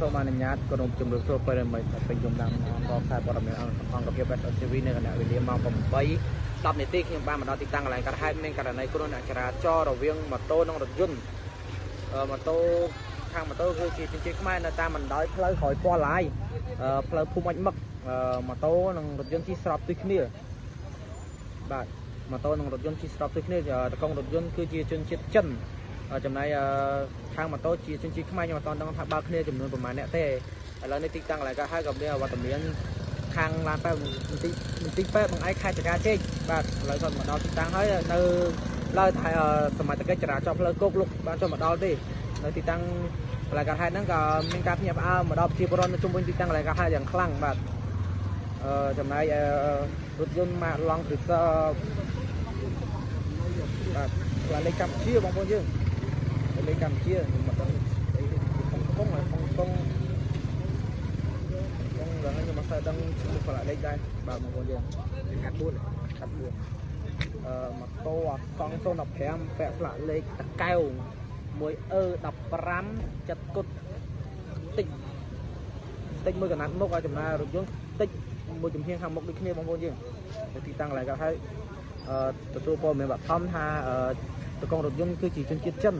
សូមអនុញ្ញាតក្រុមជំរុញចូលពេលមិនពេញយំដាំដល់ខ្សែព័ត៌មានអង្គភាព SCV នៅគណៈវេលាម៉ោង 8:10 នាទីខ្ញុំបានមកដល់ទីតាំងកន្លែងកាត់ហេតុមានករណីគ្រោះអ្នកចរាចរណ៍រវាងម៉ូតូនិងរថយន្តម៉ូតូខាងម៉ូតូគឺជាជញ្ជាំងខ្មែរនៅតាមបណ្ដោយផ្លូវក្រោយពណ៌ឡាយផ្លូវភូមិអុចមឹកម៉ូតូនិងរថយន្តជិះស្របទិសគ្នាបាទម៉ូតូនិងរថយន្តជិះស្របទិសគ្នាតកងរថយន្តគឺជាជនជាតិចិនចំណែកខាងម៉ូតូជាជនជាតិខ្មែរខ្ញុំអត់ដឹងថាបើគ្នាចំនួនប្រមាណអ្នកទេឥឡូវនេះទីតាំងកន្លែងកាត់ហេតុក៏មានវត្តមានខាងឡានប៉ែមន្ទីពេទ្យបង្អែកខេត្តចការជ័យបាទឥឡូវគាត់មកដល់ទីតាំងហើយនៅឡើយតែសមត្ថកិច្ចចរាចរណ៍ផ្លូវគោកលោកបានចូលមកដល់ទេនៅទីតាំងកន្លែងកាត់ហេតុហ្នឹងក៏មានការភ្ញាក់ផ្អើលមកដល់ប្រជាពលរដ្ឋនៅជុំវិញទីតាំងកន្លែងកាត់ហេតុយ៉ាងខ្លាំងបាទចំណែករថយន្តម៉ាកឡង់គ្រីសបាទលេខកម្ពុជាបងប្អូនយើងលេខកម្ពុជាខ្ញុំមកដល់កំពុងដល់ខ្ញុំមកស្ដាយដឹងឈ្មោះផ្លាកលេខដែរបាទបងប្អូនយើងកាត់4ម៉ូតូអសង់015ពាក់ផ្លាកលេខតកែវ 1E15 ចិត្តគុតតិចមួយកណាត់មុខឲ្យចំណាយរថយន្តតិចមួយចំហៀងខាងមុខដូចគ្នាបងប្អូនយើងទៅទីតាំងកន្លែងក៏ហើយទទួលព័ត៌មានបឋមថាតកងរថយន្តគឺជាជនជាតិចិន